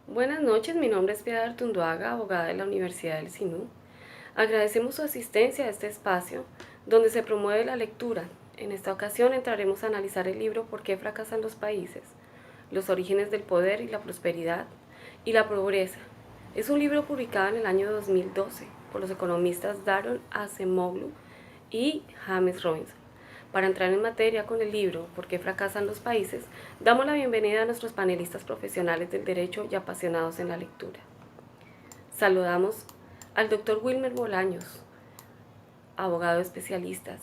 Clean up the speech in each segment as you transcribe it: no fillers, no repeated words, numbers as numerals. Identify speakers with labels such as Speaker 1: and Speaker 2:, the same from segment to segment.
Speaker 1: Buenas noches, mi nombre es Piedad Artunduaga, abogada de la Universidad del Sinú. Agradecemos su asistencia a este espacio donde se promueve la lectura. En esta ocasión entraremos a analizar el libro ¿Por qué fracasan los países? Los orígenes del poder y la prosperidad y la pobreza. Es un libro publicado en el año 2012 por los economistas Daron Acemoglu y James Robinson. Para entrar en materia con el libro ¿Por qué fracasan los países?, damos la bienvenida a nuestros panelistas profesionales del derecho y apasionados en la lectura. Saludamos al doctor Wilmer Bolaños, abogado especialista,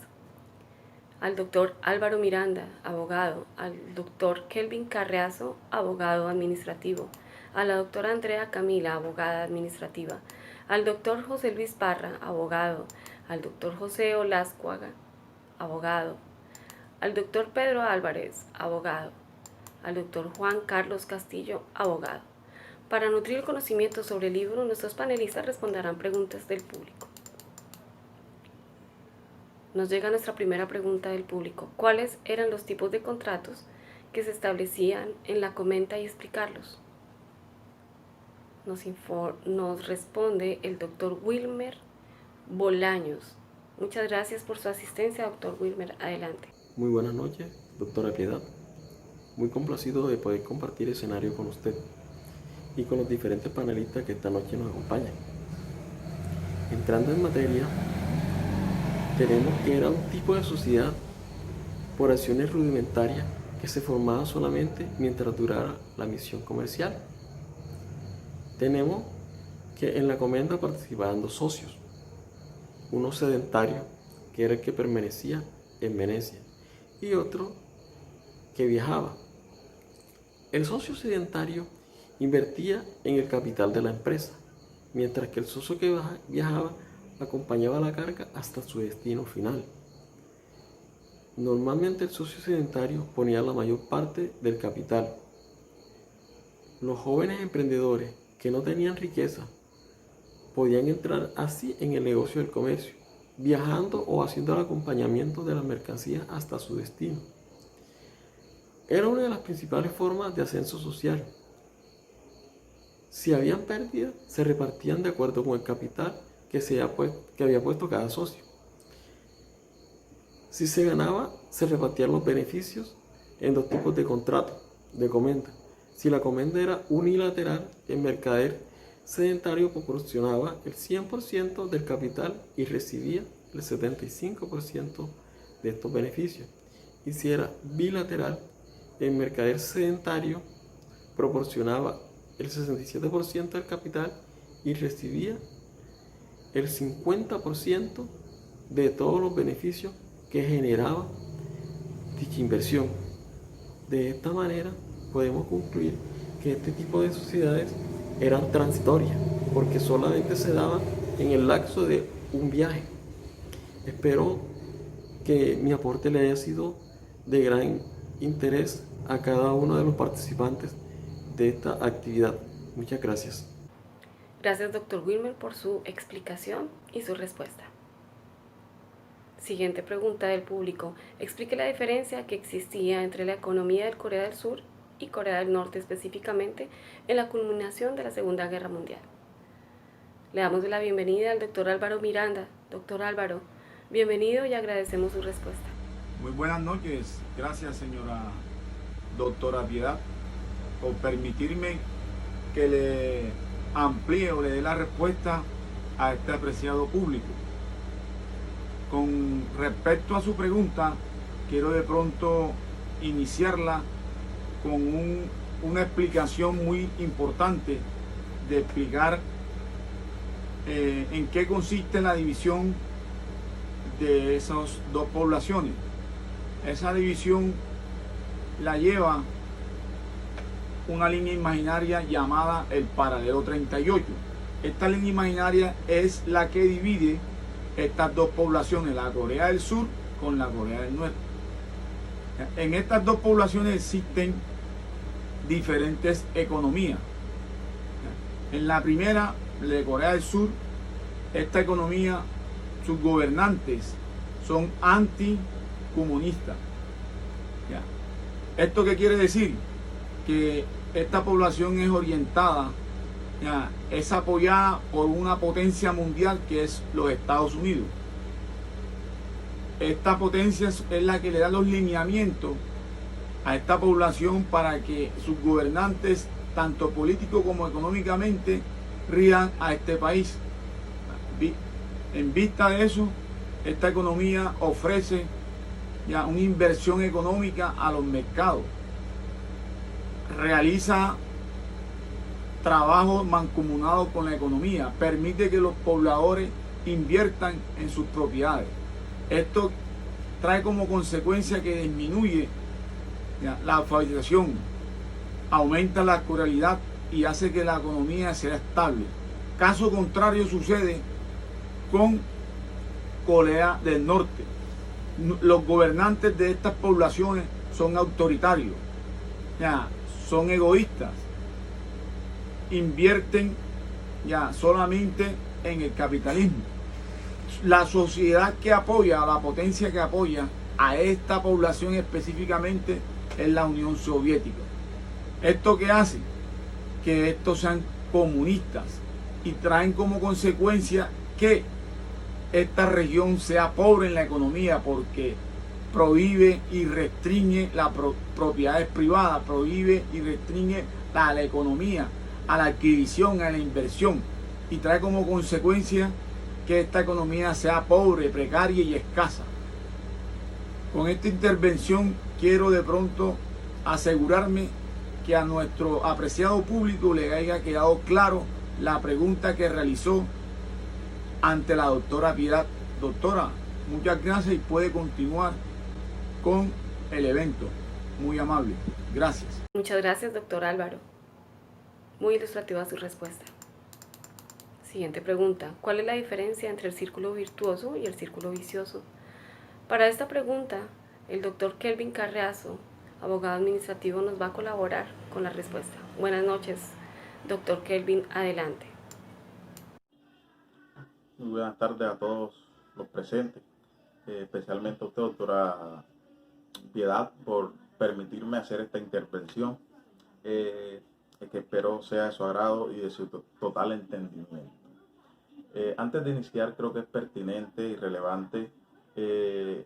Speaker 1: al doctor Álvaro Miranda, abogado, al doctor Kelvin Carreazo, abogado administrativo, a la doctora Andrea Camila, abogada administrativa, al doctor José Luis Parra, abogado, al doctor José Olascuaga, abogado, al doctor Pedro Álvarez, abogado, al doctor Juan Carlos Castillo, abogado. Para nutrir el conocimiento sobre el libro, nuestros panelistas responderán preguntas del público. Nos llega nuestra primera pregunta del público. ¿Cuáles eran los tipos de contratos que se establecían en la comenta y explicarlos? Nos responde el doctor Wilmer Bolaños. Muchas gracias por su asistencia, doctor Wilmer. Adelante.
Speaker 2: Muy buenas noches, doctora Piedad. Muy complacido de poder compartir escenario con usted y con los diferentes panelistas que esta noche nos acompañan. Entrando en materia, tenemos que era un tipo de sociedad por acciones rudimentarias que se formaba solamente mientras durara la misión comercial. Tenemos que en la comenda participaban dos socios, uno sedentario, que era el que permanecía en Venecia, y otro que viajaba. El socio sedentario invertía en el capital de la empresa, mientras que el socio que viajaba acompañaba la carga hasta su destino final. Normalmente el socio sedentario ponía la mayor parte del capital. Los jóvenes emprendedores que no tenían riqueza podían entrar así en el negocio del comercio, viajando o haciendo el acompañamiento de las mercancías hasta su destino. Era una de las principales formas de ascenso social. Si habían pérdidas, se repartían de acuerdo con el capital que había puesto cada socio. Si se ganaba, se repartían los beneficios en dos tipos de contrato, de comenda. Si la comenda era unilateral, el mercader sedentario proporcionaba el 100% del capital y recibía el 75% de estos beneficios. Y si era bilateral, el mercader sedentario proporcionaba el 67% del capital y recibía el 50% de todos los beneficios que generaba dicha inversión. De esta manera podemos concluir que este tipo de sociedades eran transitorias, porque solamente se daban en el lapso de un viaje. Espero que mi aporte le haya sido de gran interés a cada uno de los participantes de esta actividad. Muchas gracias.
Speaker 1: Gracias, doctor Wilmer, por su explicación y su respuesta. Siguiente pregunta del público. Explique la diferencia que existía entre la economía de Corea del Sur y Corea del Norte, específicamente en la culminación de la Segunda Guerra Mundial. Le damos la bienvenida al doctor Álvaro Miranda. Doctor Álvaro, bienvenido y agradecemos su respuesta.
Speaker 3: Muy buenas noches. Gracias, señora doctora Piedad, por permitirme que le amplíe o le dé la respuesta a este apreciado público. Con respecto a su pregunta, quiero de pronto iniciarla con una explicación muy importante de explicar en qué consiste la división de esas dos poblaciones. Esa división la lleva una línea imaginaria llamada el paralelo 38. Esta línea imaginaria es la que divide estas dos poblaciones, la Corea del Sur con la Corea del Norte. En estas dos poblaciones existen diferentes economías. En la primera, la de Corea del Sur, esta economía, sus gobernantes son anticomunistas. ¿Ya? ¿Esto qué quiere decir? Que esta población es orientada, ya, es apoyada por una potencia mundial que es los Estados Unidos. Esta potencia es la que le da los lineamientos a esta población para que sus gobernantes, tanto políticos como económicamente, rijan a este país. En vista de eso, esta economía ofrece ya una inversión económica a los mercados, realiza trabajos mancomunados con la economía, permite que los pobladores inviertan en sus propiedades. Esto trae como consecuencia que disminuye la alfabetización, aumenta la escolaridad y hace que la economía sea estable. Caso contrario sucede con Corea del Norte. Los gobernantes de estas poblaciones son autoritarios, son egoístas, invierten solamente en el capitalismo. La sociedad que apoya, la potencia que apoya a esta población específicamente es la Unión Soviética. ¿Esto qué hace? Que estos sean comunistas y traen como consecuencia que esta región sea pobre en la economía, porque prohíbe y restringe las propiedades privadas, prohíbe y restringe a la economía, a la adquisición, a la inversión, y trae como consecuencia que esta economía sea pobre, precaria y escasa. Con esta intervención quiero de pronto asegurarme que a nuestro apreciado público le haya quedado claro la pregunta que realizó ante la doctora Piedad. Doctora, muchas gracias y puede continuar con el evento. Muy amable. Gracias.
Speaker 1: Muchas gracias, doctor Álvaro. Muy ilustrativa su respuesta. Siguiente pregunta. ¿Cuál es la diferencia entre el círculo virtuoso y el círculo vicioso? Para esta pregunta, el doctor Kelvin Carriazo, abogado administrativo, nos va a colaborar con la respuesta. Buenas noches, doctor Kelvin, adelante.
Speaker 4: Muy buenas tardes a todos los presentes, especialmente a usted, doctora Piedad, por permitirme hacer esta intervención, que espero sea de su agrado y de su total entendimiento. Antes de iniciar, creo que es pertinente y relevante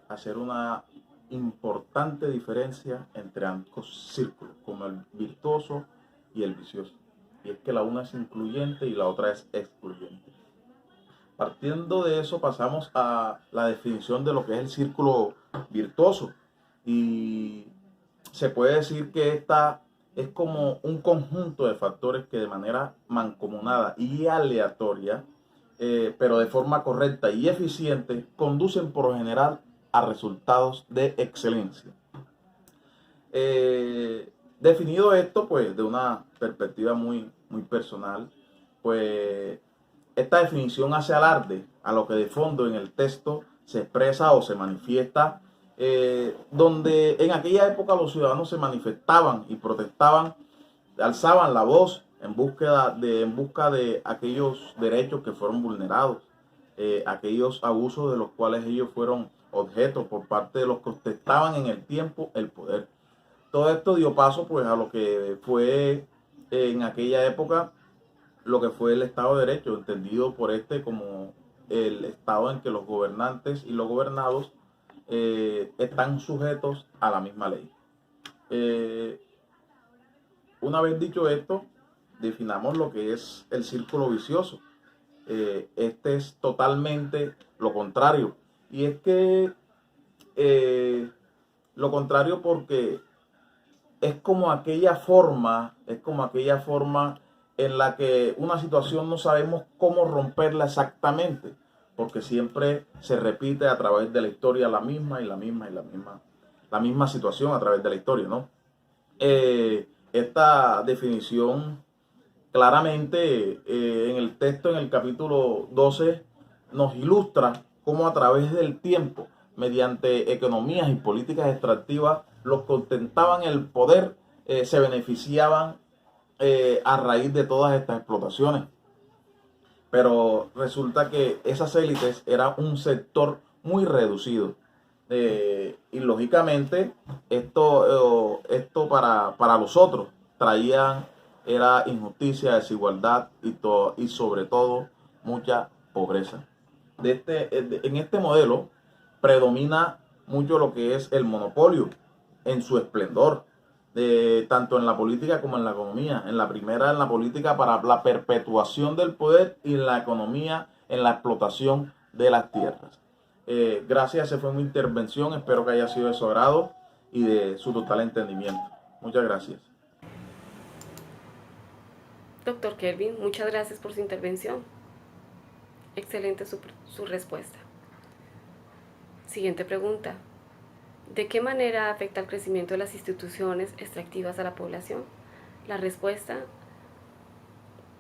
Speaker 4: hacer una importante diferencia entre ambos círculos, como el virtuoso y el vicioso. Y es que la una es incluyente y la otra es excluyente. Partiendo de eso, pasamos a la definición de lo que es el círculo virtuoso. Y se puede decir que esta es como un conjunto de factores que de manera mancomunada y aleatoria, pero de forma correcta y eficiente, conducen por lo general a resultados de excelencia. Definido esto, pues, de una perspectiva muy personal, pues, esta definición hace alarde a lo que de fondo en el texto se expresa o se manifiesta, donde en aquella época los ciudadanos se manifestaban y protestaban, alzaban la voz en busca de aquellos derechos que fueron vulnerados, aquellos abusos de los cuales ellos fueron objeto por parte de los que ostentaban en el tiempo el poder. Todo esto dio paso, pues, a lo que fue en aquella época lo que fue el Estado de Derecho, entendido por como el estado en que los gobernantes y los gobernados están sujetos a la misma ley. Una vez dicho esto, definamos lo que es el círculo vicioso. Este es totalmente lo contrario. Y es que lo contrario porque es como aquella forma en la que una situación no sabemos cómo romperla exactamente, porque siempre se repite a través de la historia la misma situación a través de la historia, ¿no? Esta definición claramente en el texto, en el capítulo 12, nos ilustra cómo a través del tiempo, mediante economías y políticas extractivas, los que ostentaban el poder se beneficiaban a raíz de todas estas explotaciones. Pero resulta que esas élites eran un sector muy reducido. Y lógicamente esto para los otros traían era injusticia, desigualdad y sobre todo mucha pobreza. En este modelo predomina mucho lo que es el monopolio en su esplendor, tanto en la política como en la economía. En la primera, en la política, para la perpetuación del poder, y en la economía, en la explotación de las tierras. Gracias, esa fue mi intervención. Espero que haya sido de su agrado y de su total entendimiento. Muchas gracias.
Speaker 1: Doctor Kelvin, muchas gracias por su intervención. Excelente su respuesta. Siguiente pregunta. ¿De qué manera afecta el crecimiento de las instituciones extractivas a la población? La respuesta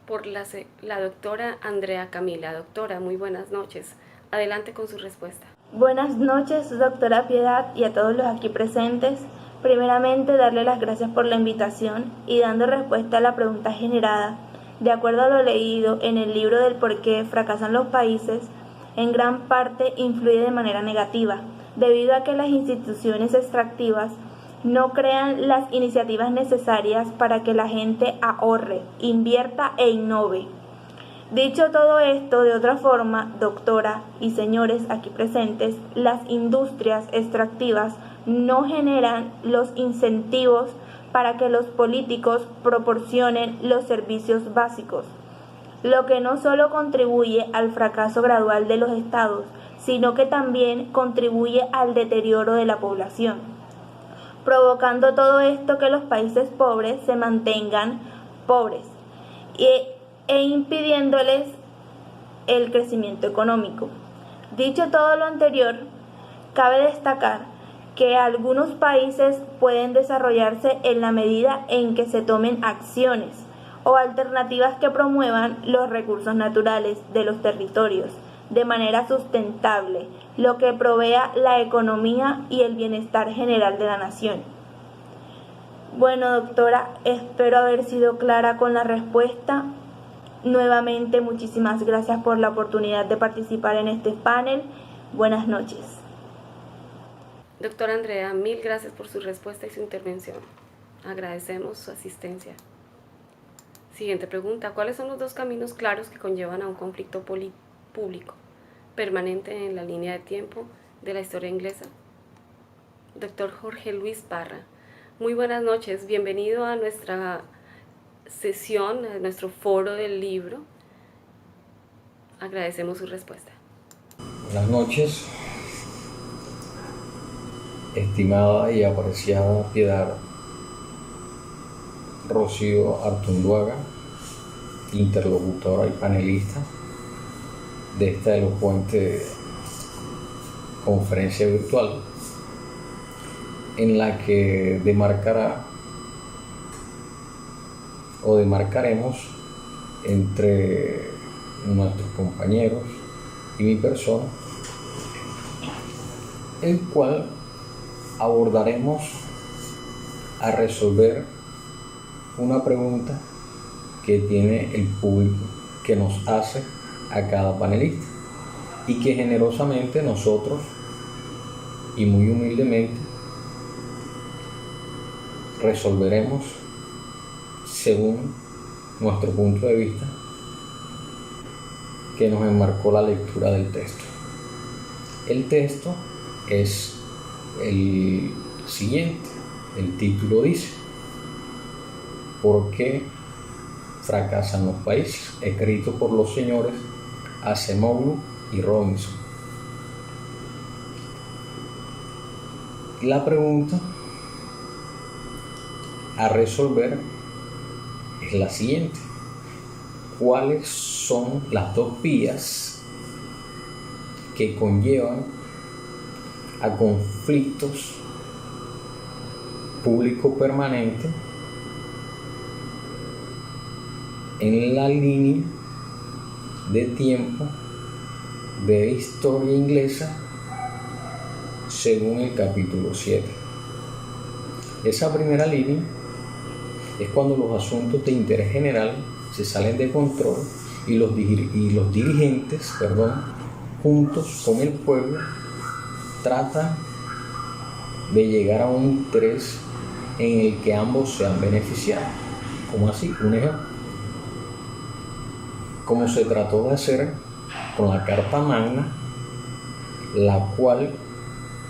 Speaker 1: por la doctora Andrea Camila. Doctora, muy buenas noches. Adelante con su respuesta.
Speaker 5: Buenas noches, doctora Piedad, y a todos los aquí presentes. Primeramente, darle las gracias por la invitación y dando respuesta a la pregunta generada. De acuerdo a lo leído en el libro del por qué fracasan los países, en gran parte influye de manera negativa, debido a que las instituciones extractivas no crean las iniciativas necesarias para que la gente ahorre, invierta e innove. Dicho todo esto, de otra forma, doctora y señores aquí presentes, las industrias extractivas no generan los incentivos para que los políticos proporcionen los servicios básicos, lo que no solo contribuye al fracaso gradual de los estados, sino que también contribuye al deterioro de la población, provocando todo esto que los países pobres se mantengan pobres e impidiéndoles el crecimiento económico. Dicho todo lo anterior, cabe destacar que algunos países pueden desarrollarse en la medida en que se tomen acciones o alternativas que promuevan los recursos naturales de los territorios de manera sustentable, lo que provea la economía y el bienestar general de la nación. Bueno, doctora, espero haber sido clara con la respuesta. Nuevamente, muchísimas gracias por la oportunidad de participar en este panel. Buenas noches.
Speaker 1: Doctora Andrea, mil gracias por su respuesta y su intervención. Agradecemos su asistencia. Siguiente pregunta. ¿Cuáles son los dos caminos claros que conllevan a un conflicto público permanente en la línea de tiempo de la historia inglesa? Doctor Jorge Luis Parra. Muy buenas noches. Bienvenido a nuestra sesión, a nuestro foro del libro. Agradecemos su respuesta.
Speaker 6: Buenas noches, estimada y apreciada Piedad Rocío Artunduaga, interlocutora y panelista de esta elocuente conferencia virtual, en la que demarcaremos entre nuestros compañeros y mi persona, el cual abordaremos a resolver una pregunta que tiene el público, que nos hace a cada panelista, y que generosamente nosotros y muy humildemente resolveremos según nuestro punto de vista que nos enmarcó la lectura del texto. El texto es el siguiente. El título dice: ¿por qué fracasan los países?, escrito por los señores Acemoglu y Robinson. La pregunta a resolver es la siguiente: ¿cuáles son las dos vías que conllevan a conflictos públicos permanentes en la línea de tiempo de historia inglesa según el capítulo 7? Esa primera línea es cuando los asuntos de interés general se salen de control y los dirigentes, juntos con el pueblo, tratan de llegar a un interés en el que ambos sean beneficiados. ¿Cómo así? Un ejemplo. Como se trató de hacer con la Carta Magna, la cual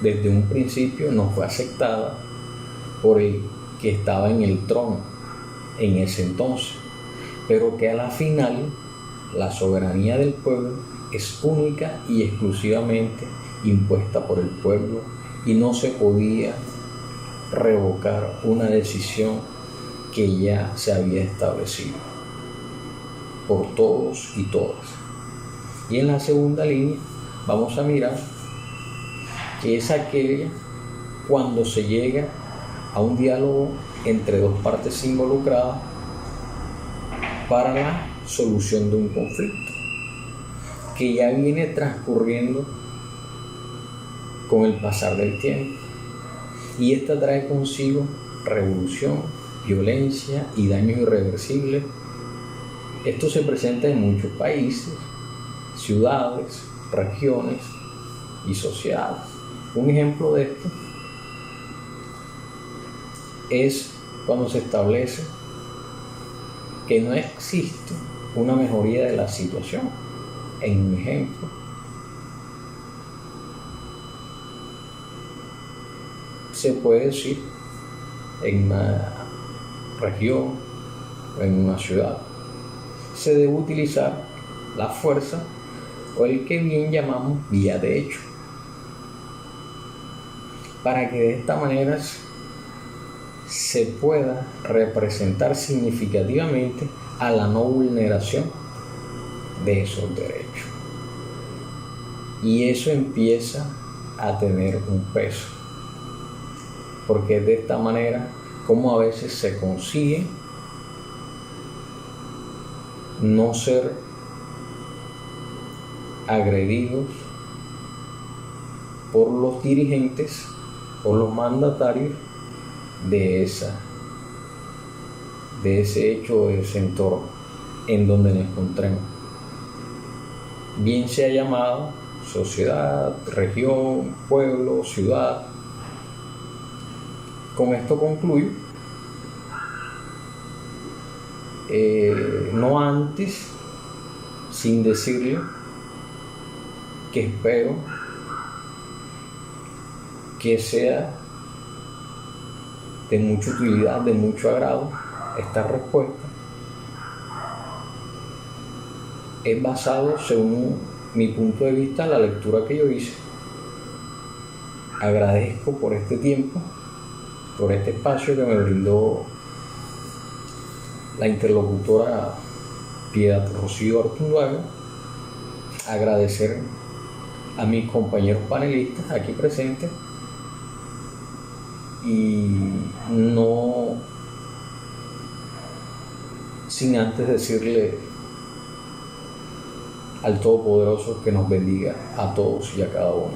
Speaker 6: desde un principio no fue aceptada por el que estaba en el trono en ese entonces, pero que a la final la soberanía del pueblo es única y exclusivamente impuesta por el pueblo y no se podía revocar una decisión que ya se había establecido por todos y todas. Y en la segunda línea vamos a mirar que es aquella cuando se llega a un diálogo entre dos partes involucradas para la solución de un conflicto que ya viene transcurriendo con el pasar del tiempo, y esta trae consigo revolución, violencia y daños irreversibles. Esto se presenta en muchos países, ciudades, regiones y sociedades. Un ejemplo de esto es cuando se establece que no existe una mejoría de la situación. En un ejemplo, se puede decir en una región o en una ciudad se debe utilizar la fuerza o el que bien llamamos vía de hecho, para que de esta manera se pueda representar significativamente a la no vulneración de esos derechos. Y eso empieza a tener un peso, porque es de esta manera como a veces se consigue no ser agredidos por los dirigentes o los mandatarios de ese hecho, de ese entorno en donde nos encontremos, bien sea llamado sociedad, región, pueblo, ciudad. Con esto concluyo, no antes sin decirle que espero que sea de mucha utilidad, de mucho agrado esta respuesta. Es basado, según mi punto de vista, en la lectura que yo hice. Agradezco por este tiempo, por este espacio que me brindó la interlocutora Piedad Rocío Artunduaga. Agradecer a mis compañeros panelistas aquí presentes y no sin antes decirle al Todopoderoso que nos bendiga a todos y a cada uno.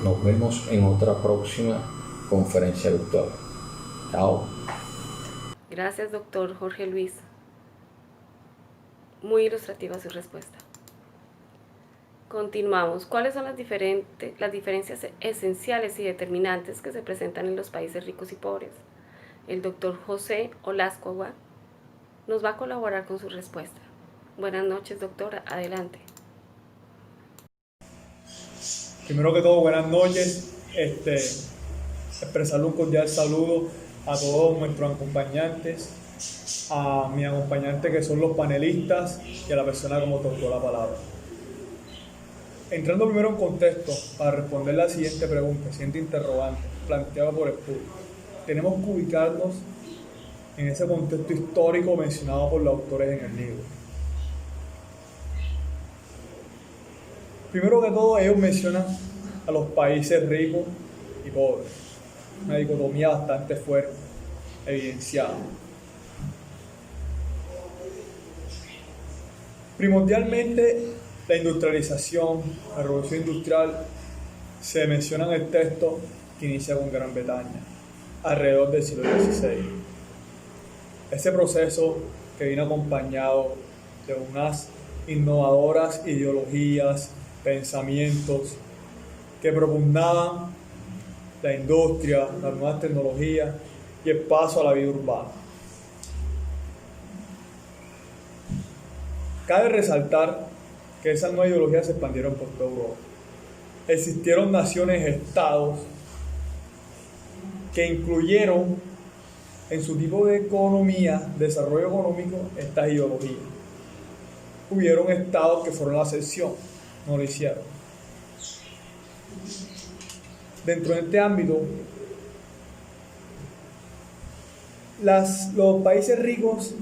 Speaker 6: Nos vemos en otra próxima conferencia virtual. Chao.
Speaker 1: Gracias, doctor Jorge Luis. Muy ilustrativa su respuesta. Continuamos. ¿Cuáles son las diferencias esenciales y determinantes que se presentan en los países ricos y pobres? El doctor José Olascuagua nos va a colaborar con su respuesta. Buenas noches, doctora. Adelante.
Speaker 7: Primero que todo, buenas noches. Expresarle un cordial saludo a todos nuestros acompañantes, a mis acompañantes que son los panelistas y a la persona que me otorgó la palabra. Entrando primero en contexto para responder la siguiente pregunta, siguiente interrogante planteada por el público. Tenemos que ubicarnos en ese contexto histórico mencionado por los autores en el libro. Primero que todo, ellos mencionan a los países ricos y pobres, una dicotomía bastante fuerte, evidenciada. Primordialmente, la industrialización, la revolución industrial, se menciona en el texto que inicia con Gran Bretaña, alrededor del siglo XVI. Ese proceso que vino acompañado de unas innovadoras ideologías, pensamientos que propugnaban la industria, las nuevas tecnologías y el paso a la vida urbana. Cabe resaltar que esas nuevas ideologías se expandieron por toda Europa. Existieron naciones-estados que incluyeron en su tipo de economía, desarrollo económico, estas ideologías. Hubieron estados que fueron la excepción, no lo hicieron. Dentro de este ámbito, los países ricos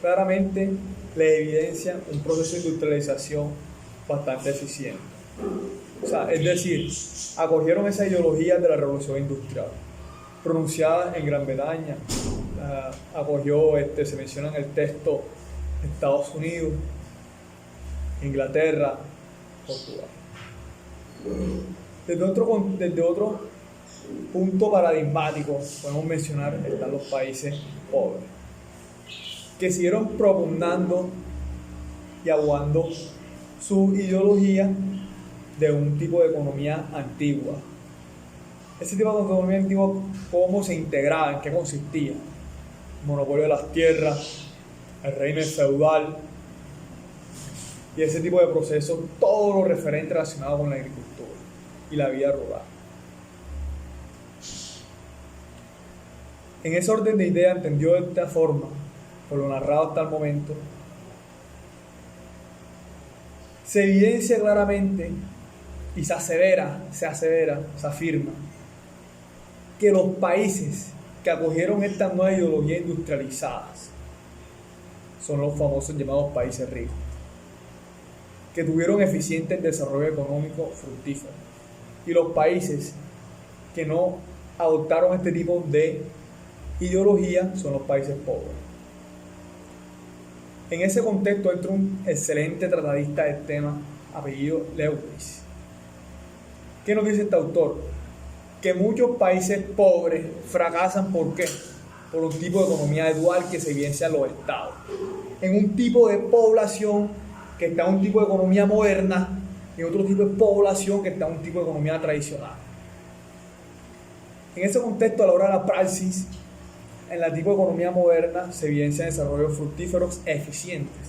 Speaker 7: claramente les evidencian un proceso de industrialización bastante eficiente. O sea, es decir, acogieron esa ideología de la revolución industrial, pronunciada en Gran Bretaña, se menciona en el texto Estados Unidos, Inglaterra, Portugal. Desde otro punto paradigmático podemos mencionar están los países pobres, que siguieron propugnando y aguando su ideología de un tipo de economía antigua. Ese tipo de economía antigua, ¿cómo se integraba? ¿En qué consistía? El monopolio de las tierras, el régimen feudal y ese tipo de procesos, todo lo referente relacionado con la agricultura y la vida rural. En ese orden de ideas, entendió de esta forma, por lo narrado hasta el momento, se evidencia claramente y se afirma que los países que acogieron estas nuevas ideologías industrializadas son los famosos llamados países ricos, que tuvieron eficiente desarrollo económico fructífero, y los países que no adoptaron este tipo de ideología son los países pobres. En ese contexto entra un excelente tratadista del tema, apellido Lewis. ¿Qué nos dice este autor? Que muchos países pobres fracasan, ¿por qué? Por un tipo de economía dual que se evidencia en los estados. En un tipo de población que está en un tipo de economía moderna y otro tipo de población que está en un tipo de economía tradicional. En ese contexto, a la hora de la praxis, en la tipo de economía moderna se evidencian desarrollos fructíferos eficientes.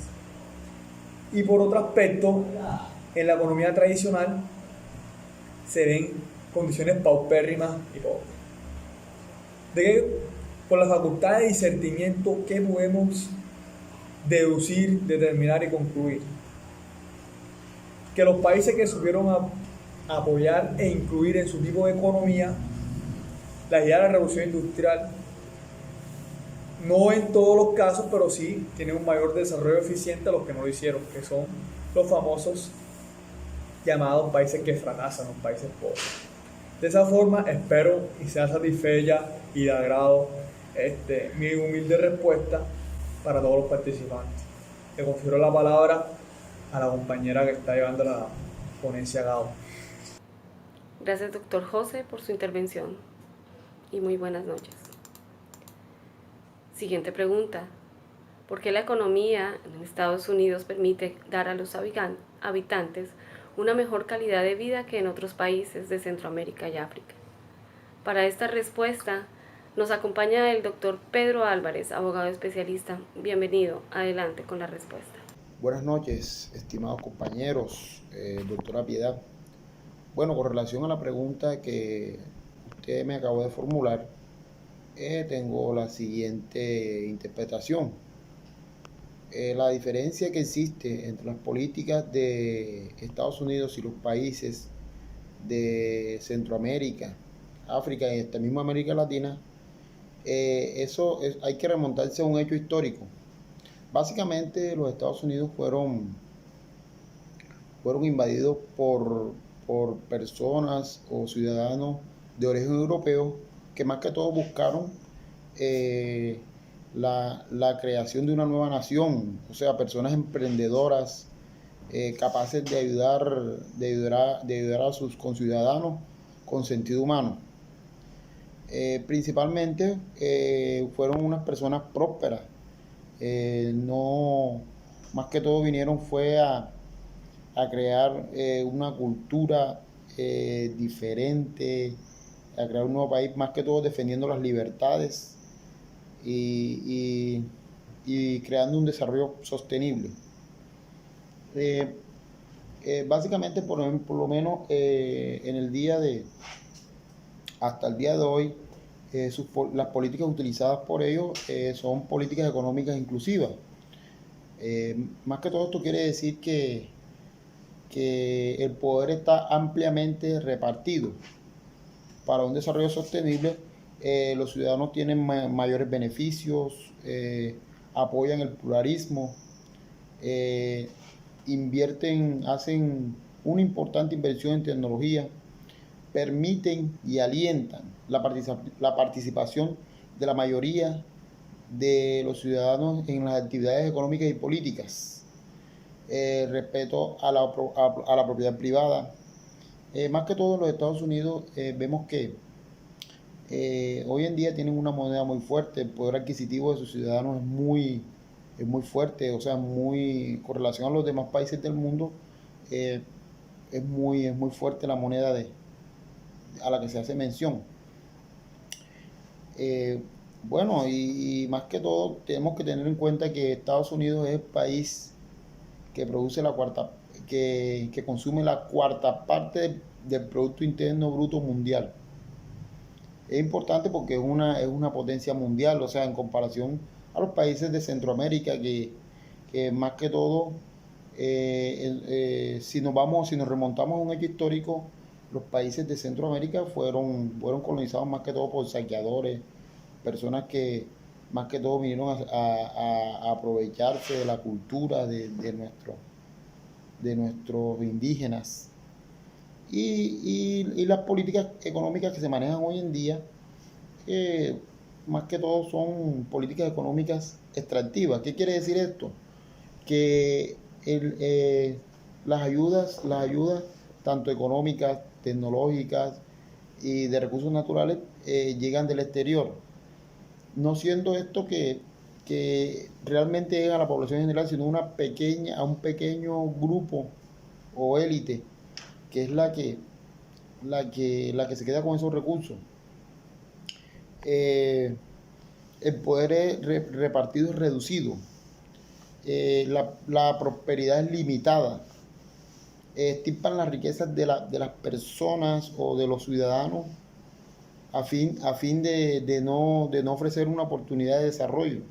Speaker 7: Y por otro aspecto, en la economía tradicional se ven condiciones paupérrimas y pobres. Por la facultad de discernimiento, ¿qué podemos deducir, determinar y concluir? Que los países que supieron apoyar e incluir en su tipo de economía la idea de la revolución industrial, no en todos los casos, pero sí tienen un mayor desarrollo eficiente a los que no lo hicieron, que son los famosos llamados países que fracasan, los países pobres. De esa forma espero y sea satisfecha y de agrado mi humilde respuesta para todos los participantes. Le confiero la palabra a la compañera que está llevando la ponencia a cabo.
Speaker 1: Gracias, doctor José, por su intervención y muy buenas noches. Siguiente pregunta. ¿Por qué la economía en Estados Unidos permite dar a los habitantes una mejor calidad de vida que en otros países de Centroamérica y África? Para esta respuesta nos acompaña el doctor Pedro Álvarez, abogado especialista. Bienvenido, adelante con la respuesta.
Speaker 8: Buenas noches, estimados compañeros, doctora Piedad. Bueno, con relación a la pregunta que usted me acabó de formular, tengo la siguiente interpretación. La diferencia que existe entre las políticas de Estados Unidos y los países de Centroamérica, África y esta misma América Latina, hay que remontarse a un hecho histórico. Básicamente los Estados Unidos fueron invadidos por personas o ciudadanos de origen europeo que más que todo buscaron la creación de una nueva nación, o sea, personas emprendedoras capaces de ayudar a sus conciudadanos con sentido humano. Principalmente fueron unas personas prósperas. No, más que todo vinieron fue a crear una cultura diferente, a crear un nuevo país, más que todo defendiendo las libertades y creando un desarrollo sostenible. Básicamente, por lo menos en el día hasta el día de hoy, las políticas utilizadas por ellos son políticas económicas inclusivas. Más que todo esto quiere decir que el poder está ampliamente repartido. Para un desarrollo sostenible, los ciudadanos tienen mayores beneficios, apoyan el pluralismo, hacen una importante inversión en tecnología, permiten y alientan la participación de la mayoría de los ciudadanos en las actividades económicas y políticas, respeto a la propiedad privada. Más que todo en los Estados Unidos vemos que hoy en día tienen una moneda muy fuerte, el poder adquisitivo de sus ciudadanos es muy fuerte, o sea, con relación a los demás países del mundo, es muy fuerte la moneda a la que se hace mención. Bueno, y más que todo tenemos que tener en cuenta que Estados Unidos es el país que produce que consume la cuarta parte del Producto Interno Bruto mundial. Es importante porque es una potencia mundial, o sea, en comparación a los países de Centroamérica, que más que todo, si nos remontamos a un hecho histórico, los países de Centroamérica fueron colonizados más que todo por saqueadores, personas que más que todo vinieron a aprovecharse de la cultura de nuestros indígenas. Y las políticas económicas que se manejan hoy en día, más que todo son políticas económicas extractivas. ¿Qué quiere decir esto? Que las ayudas tanto económicas, tecnológicas y de recursos naturales llegan del exterior, no siendo esto que realmente llega a la población general, sino a un pequeño grupo o élite, que es la que se queda con esos recursos. El poder repartido es reducido, la prosperidad es limitada, estipan las riquezas de las personas o de los ciudadanos a fin de no ofrecer una oportunidad de desarrollo.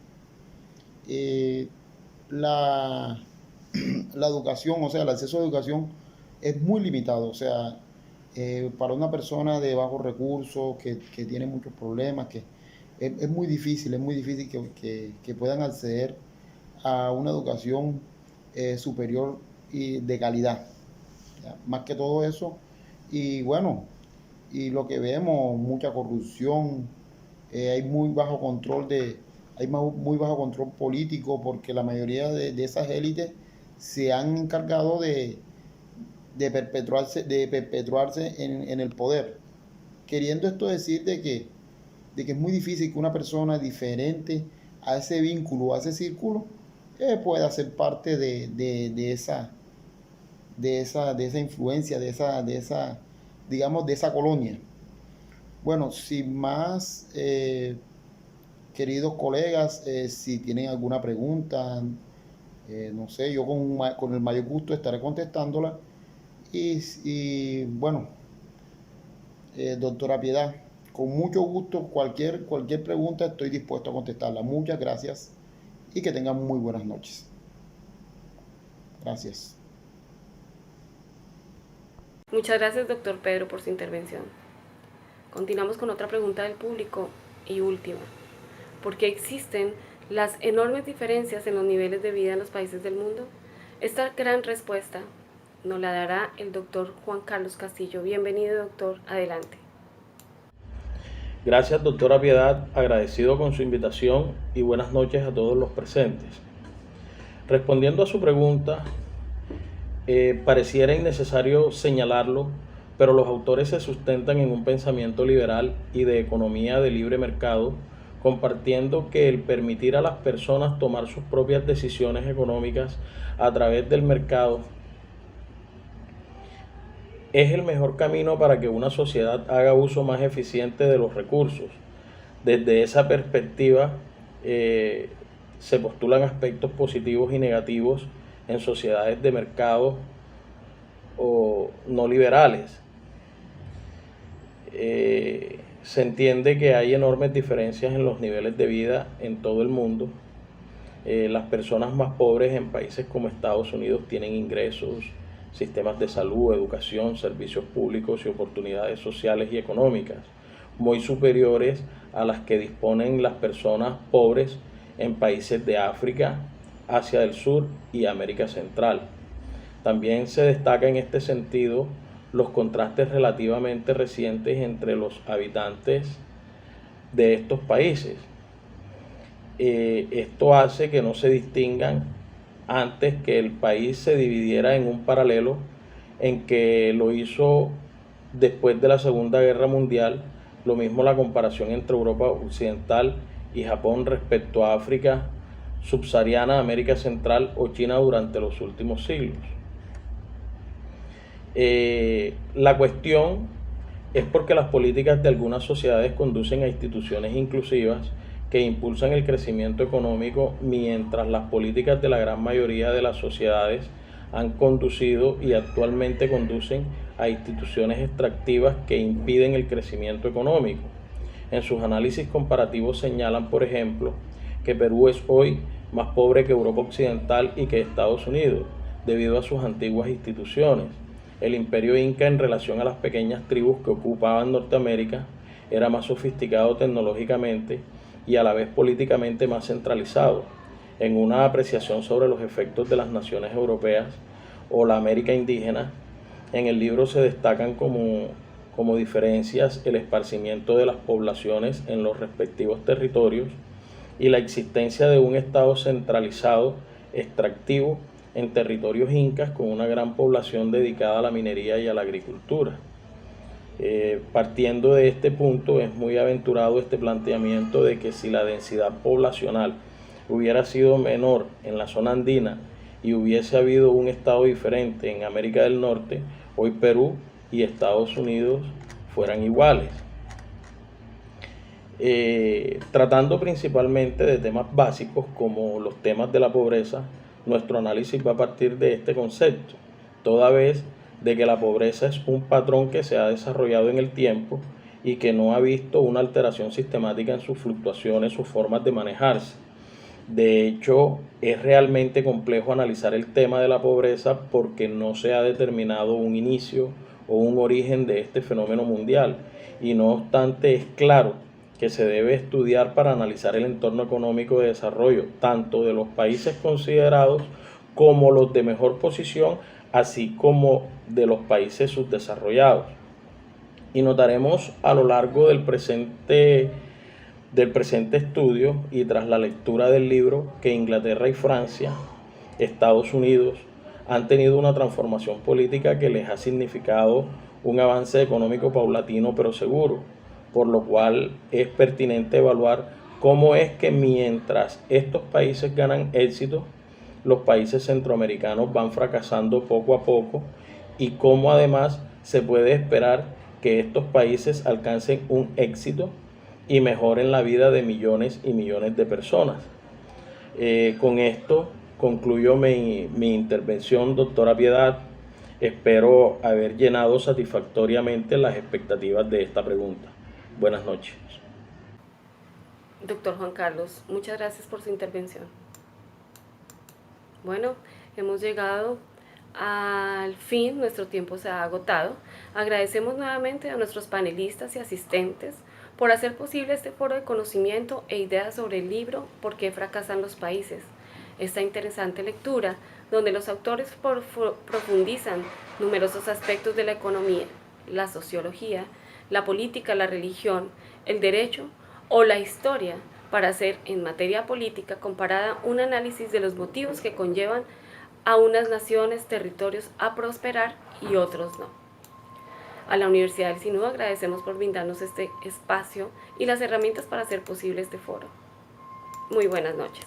Speaker 8: La educación, o sea, el acceso a educación es muy limitado, o sea, para una persona de bajos recursos que tiene muchos problemas, que es muy difícil que puedan acceder a una educación superior y de calidad. ¿Ya? Más que todo eso, y bueno, y lo que vemos, mucha corrupción, hay muy bajo control político, porque la mayoría de esas élites se han encargado de perpetuarse en el poder, queriendo esto decir de que es muy difícil que una persona diferente a ese vínculo, a ese círculo, pueda ser parte de esa influencia, de esa colonia. Bueno, sin más, queridos colegas, si tienen alguna pregunta, no sé, yo con el mayor gusto estaré contestándola. Y bueno, doctora Piedad, con mucho gusto, cualquier pregunta estoy dispuesto a contestarla. Muchas gracias y que tengan muy buenas noches. Gracias.
Speaker 1: Muchas gracias, doctor Pedro, por su intervención. Continuamos con otra pregunta del público y última. ¿Por qué existen las enormes diferencias en los niveles de vida en los países del mundo? Esta gran respuesta nos la dará el doctor Juan Carlos Castillo. Bienvenido, doctor. Adelante.
Speaker 9: Gracias, doctora Piedad. Agradecido con su invitación y buenas noches a todos los presentes. Respondiendo a su pregunta, pareciera innecesario señalarlo, pero los autores se sustentan en un pensamiento liberal y de economía de libre mercado, compartiendo que el permitir a las personas tomar sus propias decisiones económicas a través del mercado es el mejor camino para que una sociedad haga uso más eficiente de los recursos. Desde esa perspectiva se postulan aspectos positivos y negativos en sociedades de mercado o no liberales. Se entiende que hay enormes diferencias en los niveles de vida en todo el mundo. Las personas más pobres en países como Estados Unidos tienen ingresos, sistemas de salud, educación, servicios públicos y oportunidades sociales y económicas muy superiores a las que disponen las personas pobres en países de África, Asia del Sur y América Central. También se destaca en este sentido los contrastes relativamente recientes entre los habitantes de estos países. Esto hace que no se distingan antes que el país se dividiera en un paralelo en que lo hizo después de la Segunda Guerra Mundial, lo mismo la comparación entre Europa Occidental y Japón respecto a África subsahariana, América Central o China durante los últimos siglos. La cuestión es porque las políticas de algunas sociedades conducen a instituciones inclusivas que impulsan el crecimiento económico, mientras las políticas de la gran mayoría de las sociedades han conducido y actualmente conducen a instituciones extractivas que impiden el crecimiento económico. En sus análisis comparativos señalan, por ejemplo, que Perú es hoy más pobre que Europa Occidental y que Estados Unidos, debido a sus antiguas instituciones. El imperio inca, en relación a las pequeñas tribus que ocupaban Norteamérica, era más sofisticado tecnológicamente y a la vez políticamente más centralizado. En una apreciación sobre los efectos de las naciones europeas o la América indígena, en el libro se destacan como diferencias el esparcimiento de las poblaciones en los respectivos territorios y la existencia de un estado centralizado extractivo en territorios incas con una gran población dedicada a la minería y a la agricultura. Partiendo de este punto, es muy aventurado este planteamiento de que si la densidad poblacional hubiera sido menor en la zona andina y hubiese habido un estado diferente en América del Norte, hoy Perú y Estados Unidos fueran iguales. Tratando principalmente de temas básicos como los temas de la pobreza, nuestro análisis va a partir de este concepto, toda vez de que la pobreza es un patrón que se ha desarrollado en el tiempo y que no ha visto una alteración sistemática en sus fluctuaciones o formas de manejarse. De hecho, es realmente complejo analizar el tema de la pobreza porque no se ha determinado un inicio o un origen de este fenómeno mundial, y no obstante es claro que se debe estudiar para analizar el entorno económico de desarrollo, tanto de los países considerados como los de mejor posición, así como de los países subdesarrollados. Y notaremos a lo largo del presente estudio y tras la lectura del libro que Inglaterra y Francia, Estados Unidos, han tenido una transformación política que les ha significado un avance económico paulatino pero seguro, por lo cual es pertinente evaluar cómo es que mientras estos países ganan éxito, los países centroamericanos van fracasando poco a poco y cómo además se puede esperar que estos países alcancen un éxito y mejoren la vida de millones y millones de personas. Con esto concluyo mi intervención, doctora Piedad. Espero haber llenado satisfactoriamente las expectativas de esta pregunta. Buenas noches.
Speaker 1: Doctor Juan Carlos, muchas gracias por su intervención. Bueno, hemos llegado al fin, nuestro tiempo se ha agotado. Agradecemos nuevamente a nuestros panelistas y asistentes por hacer posible este foro de conocimiento e ideas sobre el libro ¿Por qué fracasan los países? Esta interesante lectura, donde los autores profundizan numerosos aspectos de la economía, la sociología, la política, la religión, el derecho o la historia, para hacer en materia política comparada un análisis de los motivos que conllevan a unas naciones, territorios a prosperar y otros no. A la Universidad del Sinú agradecemos por brindarnos este espacio y las herramientas para hacer posible este foro. Muy buenas noches.